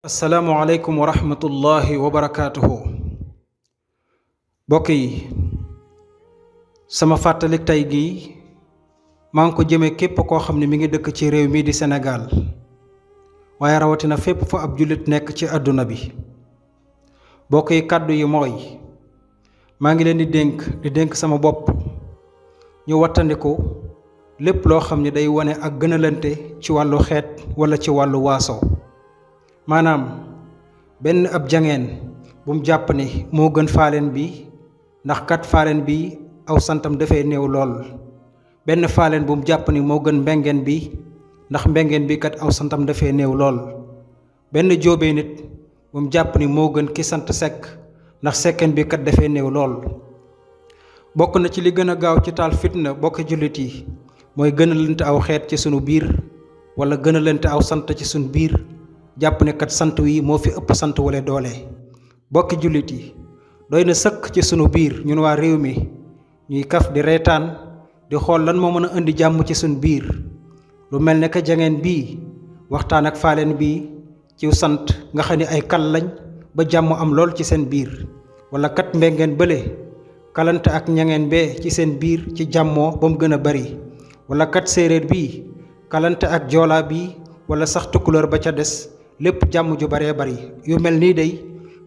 asalaamualeykum wa rahmatullahi wa barakaatuhu. mbokk yi, sama fàttali tey gii maa ngi ko jëmee képp koo xam ne mi ngi dëkk ci réew mii di Sénégal, waaye rawatina fépp fa ab jullit nekk ci àdduna bi. mbokk yi, kàddu yi mooy maa ngi leen di dénk sama bopp ñu wattandiku lépp loo xam ne day wane ak gënalante ci wàllu xeet wala ci wàllu waaso. maanaam benn ab jangeen bu mu jàpp ni moo gën faaleen bi ndax kat faaleen bi aw santam dafay néew lool. benn faaleen bu mu jàpp ni moo gën mbengeen bi ndax mbengeen bi kat aw santam dafay néew lool. benn jóobee nit bu mu jàpp ni moo gën ki sant sekk ndax sekkeen bi kat dafay néew lool. bokk na ci li gën a gaaw ci taal fitna bokk jullit yi mooy gënalante aw xeet ci sunu biir wala gënalante aw sant ci sunu biir. jàpp ne kat sant wi moo fi ëpp sant wala doole. bokki jullit yi doy na sëkk ci sunu biir ñun waa réew mi ñuy kaf di reetaan di xool lan moo mën a indi jàmm ci sunu biir. lu mel ne que jangeen bii waxtaan ak faaleen bii ciw sant nga xam ne ay kal lañ ba jàmm am lool ci seen biir. wala kat mbengeen bële kalante ak ñangeen bee ci seen biir ci jàmmoo ba mu gën a bari. wala kat séeréer bii kalante ak joolaa bii wala sax tukkulóor ba ca des. lépp jàmm ju baree bari yu mel nii day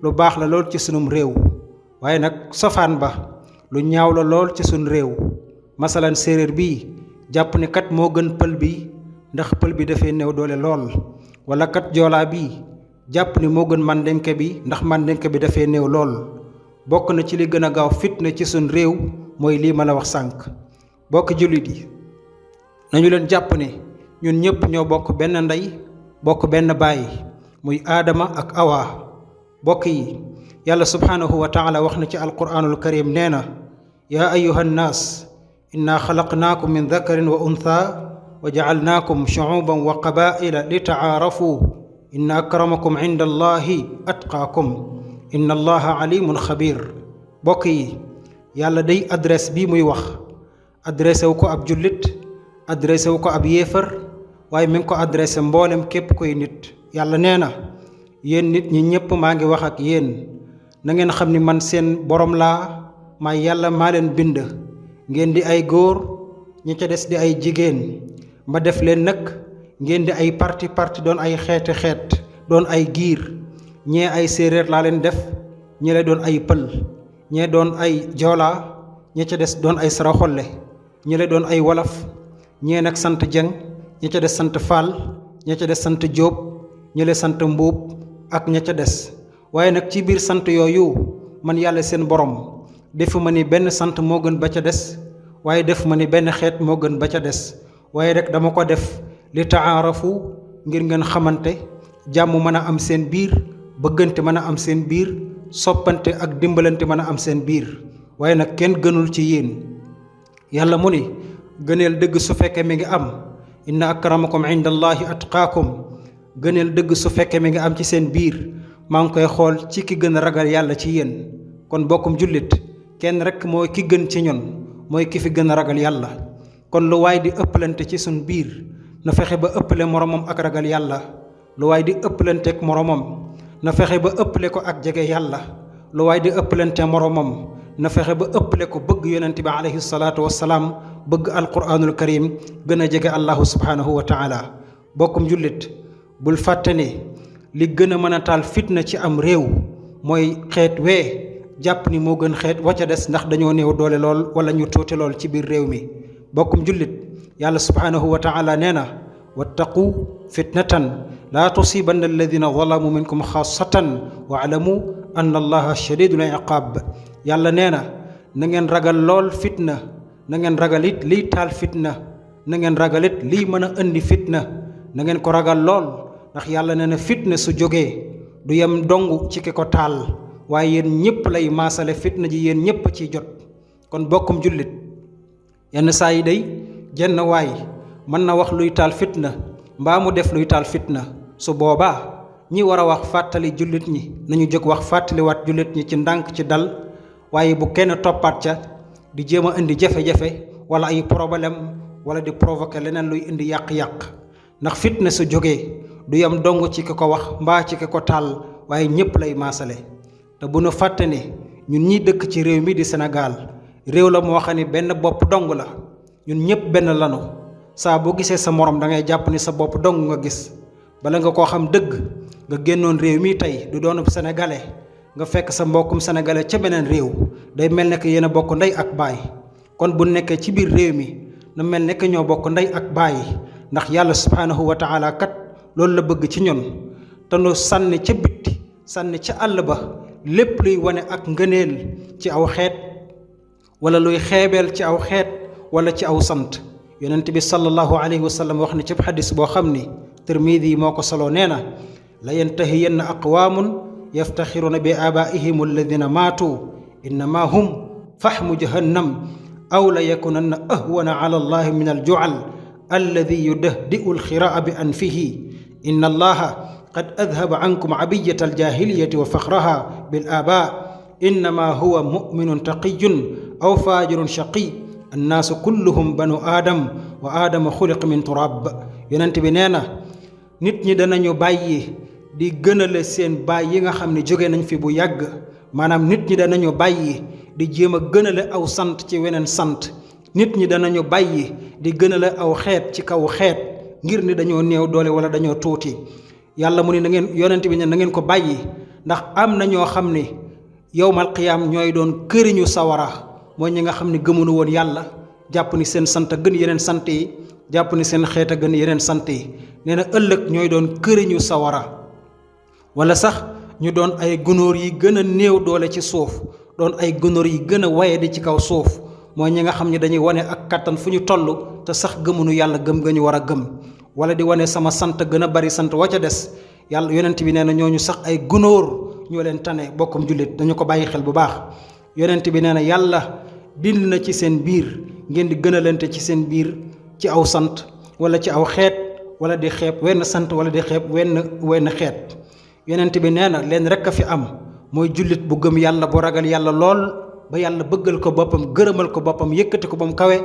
lu baax la lool ci sunum réew, waaye nag sofaan ba lu ñaaw la lool ci sunu réew. masalan séeréer bii jàpp ni kat moo gën pël bi ndax pël bi dafay néew doole lool. wala kat joolaa bii jàpp ni moo gën mandenke bi ndax mandenke bi dafay néew lool. bokk na ci li gën a gaaw fitna ci sunu réew mooy lii ma la wax sànq. bokk jullit yi nañu leen jàpp ne ñun ñëpp ñoo bokk benn ndey bokk benn baay muy aadama ak awa. bokk yi, yàlla subhaanahu wa taala wax na ci alquraanul karim nee na yaa ayuha nnaas inna xalaqnaakum min dakarin wa untha wa jacalnaakum shucuuban wa qabaa'ila li tacaarafu inna akramakum inda allahi atqaakum inna allaha alimun xabir. bokk yi, yàlla day adresse bii muy wax adressé wu ko ab jullit adressé wu ko ab yéefar waaye mi ngi ko adressé mboolem képp koy nit. yàlla nee na yéen nit ñi ñëpp maa ngi wax ak yéen na ngeen xam ni man seen borom laa maay yàlla maa leen bind ngeen di ay góor ñi ca des di ay jigéen. ma def leen nag ngeen di ay parti doon ay xeet doon ay giir. ñee ay séeréer laa leen def ñi la doon ay pël ñee doon ay joolaa ñi ca des doon ay saraxolle ñi la doon ay wolof ñee nag sant jeng ña ca des sant Fall ña ca des sant Jóob ña la sant Mbuub ak ña ca des. waaye nag ci biir sant yooyu man yàlla seen borom defu ma ni benn sant moo gën ba ca des waaye def ma ni benn xeet moo gën ba ca des waaye rek dama ko def li taarafu ngir ngeen xamante jàmm mën a am seen biir bëggante mën a am seen biir soppante ak dimbalante mën a am seen biir. waaye nag kenn gënul ci yéen. yàlla mu ni gëneel dëgg su fekkee mi ngi am inna akramakum inda allahi atqaakum. gëneel dëgg su fekkee mi ngi am ci seen biir maa ngi koy xool ci ki gën a ragal yàlla ci yéen. kon bokkum jullit kenn rek mooy ki gën ci ñun mooy ki fi gën a ragal yàlla. kon lu waay di ëppalante ci suñ biir na fexe ba ëppale moromam ak ragal yàlla. lu waay di ëppalante ak moromam na fexe ba ëppale ko ak jege yàlla. lu waay di ëppalante moromam na fexe ba ëppale ko bëgg yonent bi alayhi salaatu wassalaam bëgg alquraanul karim gën a jege allahu subhaanahu wa taala. bokkum jullit bul fàtte ne li gën a mën a taal fitna ci am réew mooy xeet wee jàpp ni moo gën xeet wa ca des ndax dañoo néew doole lool wala ñu tuuti lool ci biir réew mi. bokkum jullit yàlla subhaanahu wa taala nee na wattaqu fitnatan laa tusibanna alladina zalamu minkum xaasatan wa alamu anna allaha shadidul iqaab. yàlla nee na na ngeen ragal lool fitna na ngeen ragal it liy taal fitna na ngeen ragal it liy mën a indi fitna na ngeen ko ragal lool ndax yàlla nee na fitna su jógee du yem dong ci ki ko taal waaye yéen ñëpp lay maasale fitna ji yéen ñëpp ciy jot. kon bokkum jullit yenn saa yi day jenn waay mën na wax luy taal fitna mbaa mu def luy taal fitna su boobaa ñi war a wax fàttali jullit ñi nañu jóg wax fàttaliwaat jullit ñi ci ndànk ci dal waaye bu kenn toppaat ca di jéem a indi jafe-jafe wala ay problème wala di provoquer leneen luy indi yàq-yàq. ndax fitna su jógee du yam dong ci ki ko wax mbaa ci ki ko taal waaye ñépp lay maasale. te bu nu fàtte ne ñun ñi dëkk ci réew mi di Sénégal réew la moo xam ne benn bopp dong la, ñun ñépp benn lanu. saa boo gisee sa morom da ngay jàpp ni sa bopp dong nga gis. bala nga koo xam dëgg nga génnoon réew mi tey du doon sénégalais nga fekk sa mbokkum sénégalais ca beneen réew, day mel ne que yéen a bokk ndey ak baay. kon bu nekkee ci biir réew mi na mel ne que ñoo bokk ndey ak baay, ndax yàlla subhaanahu wa taala kat loolu la bëgg ci ñun. te nu sànni ca bitti sànni ca àll ba lépp luy wane ak ngëneel ci aw xeet wala luy xeebeel ci aw xeet wala ci aw sant. yonent bi sallallahu alayhi wa sallam wax na ci xadis boo xam ni Tirmidi moo ko soloo nee na la yantahiyanna aqwaamun yaftaxiruuna bi aabaa'ihim alladina maatu innama hum faxmu jahannam aw la yakunanna ahwana ala allahi min aljucal alladi yudahdi'u alxiraa bi anfihi inna allaha qad adhaba cankum cabiyata aljahiliyati wa faxraha bil aabaa innama huwa muminun taqiyun aw faajirun shaqiy annaasu kulluhum banu aadam wa aadama xuliqa min turaab. yonent bi nee na nit ñi danañu bàyyi di gënale seen baay yi nga xam ne jóge nañ fi bu yàgg, maanaam nit ñi danañu bàyyi di jéem a gënale aw sant ci weneen sant. nit ñi danañu bàyyi di gënale aw xeet ci kaw xeet ngir ni dañoo néew doole wala dañoo tuuti. yàlla mu ni na ngeen yonent bi ne na ngeen ko bàyyi, ndax am na ñoo xam ni yowmal qiyaam ñooy doon këriñu sawara, mooy ñi nga xam ne gëmunu woon yàlla, jàpp ni seen sant a gën yeneen sant yi, jàpp ni seen xeet a gën yeneen sant yi. nee na ëllëg ñooy doon këriñu sawara, wala sax ñu doon ay gunóor yi gën a néew doole ci suuf, doon ay gunóor yi gën a waye di ci kaw suuf. mooy ñi nga xam ne dañuy wane ak kattan fu ñu toll te sax gëmunu yàlla gëm nga ñu war a gëm, wala di wane sama sant gën a bari sant wa ca des. yàlla yonent bi nee na ñooñu sax ay gunóor ñoo leen tane. bokkum jullit dañu ko bàyyi xel bu baax. yonent bi nee na yàlla bind na ci seen biir ngeen di gënalante ci seen biir ci aw sant wala ci aw xeet, wala di xeeb wenn sant wala di xeeb wenn xeet. yonent bi nee na leen rekk a fi am, mooy jullit bu gëm yàlla bu ragal yàlla lool ba yàlla bëggal ko boppam, gërëmal ko boppam, yëkkati ko ba mu kawe,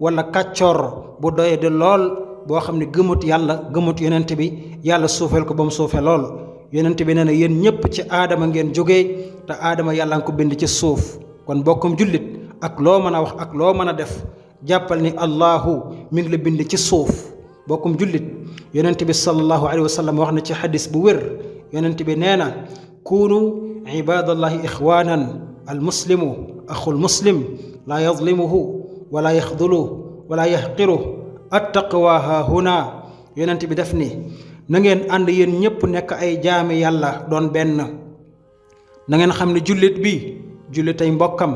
wala kàccoor bu doye de lool boo xam ne gëmut yàlla gëmut yonent bi, yàlla suufeel ko ba mu suufee lool. yonent bi nee na yéen ñëpp ci aadama ngeen jógee te aadama yàlla nga ko bind ci suuf. kon bokkum jullit ak loo mën a wax ak loo mën a def jàppal ni allahu mi ngi la bind ci suuf. bokkum jullit yonent bi sallallahu alayhi wa sallam wax na ci xadis bu wér. yonent bi nee na kunu ibadallahi ixwanan almuslimu axul muslim laa yazlimuhu wala yaxduluhu wala yaxqiruhu attaqwa haahuna. yonent bi def ni na ngeen ànd yéen ñëpp nekk ay jaami yàlla doon benn. na ngeen xam ne jullit bi jullit ay mbokkam,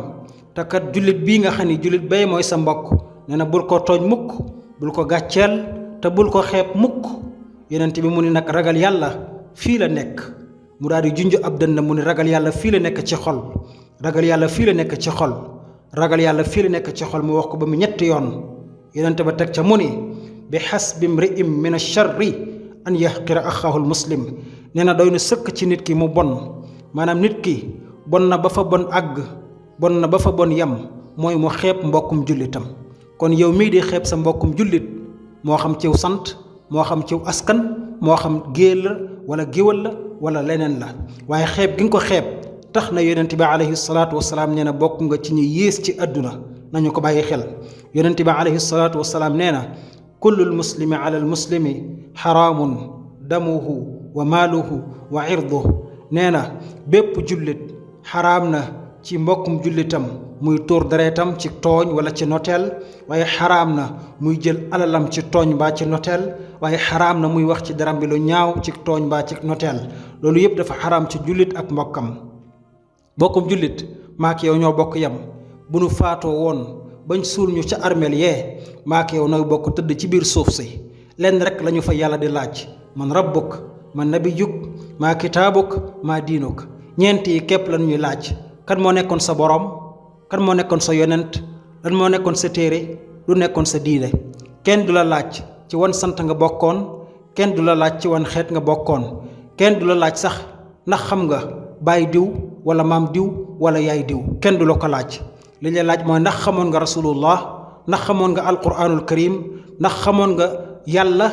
te kat jullit bii nga xam ne jullit bay mooy sa mbokk. nee na bul ko tooñ mukk, bul ko gàcceel, te bul ko xeeb mukk. yonent bi mu ni nag ragal yàlla fii la nekk. mu daal di junj ab dënn mu ni ragal yàlla fii la nekk ci xol. ragal yàlla fii la nekk ci xol. ragal yàlla fii la nekk ci xol. mu wax ko ba mu ñetti yoon. yonent ba teg ca mu ni bi xasbi mri'in min ash-sharri an yaxqira axaahu muslim. nee na doy na sëkk ci nit ki mu bon, maanaam nit ki bon na ba fa bon àgg, bon na ba fa bon yem, mooy mu xeeb mbokkum jullitam. kon yow mii di xeeb sa mbokkum jullit, moo xam ciw sant, moo xam ciw askan, moo xam géel la wala géwal la wala leneen la, waaye xeeb gi nga ko xeeb tax na yonent bi alayhi salaatu wasalaam nee na bokk nga ci ñi yées ci àdduna. nañu ko bàyyi xel. yonent bi alayhi salaatu wasalaam nee na kullul muslimi ala al muslimi xaraamun damuhu wa maaluhu wa irduhu. nee na bépp jullit xaraam na ci mbokkum jullitam muy tuur deretam ci tooñ wala ci noteel, waaye xaraam na muy jël alalam ci tooñ mbaa ci noteel, waaye xaraam na muy wax ci deram bi lu ñaaw ci tooñ mbaa ci noteel. loolu yëpp dafa xaraam ci jullit ak mbokkam. mbokkum jullit maak yow ñoo bokk yem. bu nu faatoo woon bañ suul ñu ca armeel yee, maak yow nooy bokk tëdd ci biir suuf si. lenn rek lañu fa yàlla di laaj: man rabbuk, man nabiyuk, maa kitaabuk, maa diinuk. ñeent yi képp lañuy laaj. kan moo nekkoon sa borom? kan moo nekkoon sa yonent? lan moo nekkoon sa téere? lu nekkoon sa diine? kenn du la laaj ci wan sant nga bokkoon, kenn du la laaj ci wan xeet nga bokkoon, kenn du la laaj sax ndax xam nga baay diw wala maam diw wala yaay diw. kenn du la ko laaj. li la laaj mooy ndax xamoon nga rasulullah, ndax xamoon nga alquranul karim, ndax xamoon nga yàlla,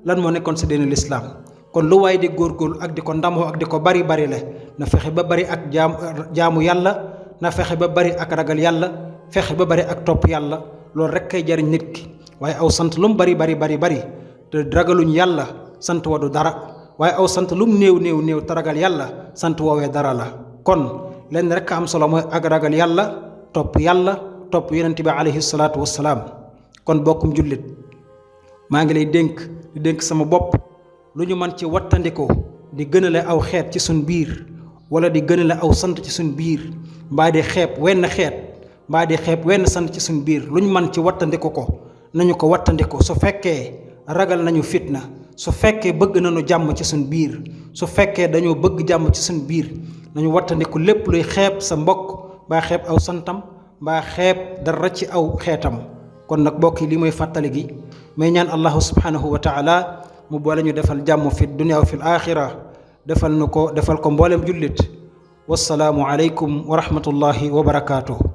lan moo nekkoon sa diine lislaam. kon lu waay di góorgóorlu ak di ko ndamoo ak di ko bari bari le na fexe ba bari ak jaamu yàlla, na fexe ba bari ak ragal yàlla, fexe ba bari ak topp yàlla. loolu rek kay jariñ nit ki. waaye aw sant lu mu bari te ragaluñ yàlla sant wa du dara, waaye aw sant lu mu néew te ragal yàlla sant woowee dara la. kon lenn rek am solo mooy ak ragal yàlla, topp yonent bi alayhi salaatu wassalaam. kon bokkum jullit maa ngi lay dénk di dénk sama bopp lu ñu mën ci wattandikoo di gënale aw xeet ci suñ biir, wala di gënale aw sant ci suñ biir, mbaa di xeeb wenn xeet, mbaa di xeeb wenn sant ci suñ biir. lu ñu mën ci wattandiku ko nañu ko wattandiko. su fekkee ragal nañu fitna, su fekkee bëgg nañu jàmm ci suñ biir, su fekkee dañoo bëgg jàmm ci suñ biir, nañu wattandiku lépp luy xeeb sa mbokk, mbaa xeeb aw santam, mbaa xeeb dara ci aw xeetam. kon nag mbokk yi li mooy fàttali gi, may ñaan allahu subhanahu wa taala mu boole ñu defal jàmm fi dunya wa fil axira, defal ko mboolem jullit. wassalaamu aleykum wa rahmatullahi wa barakaatuh.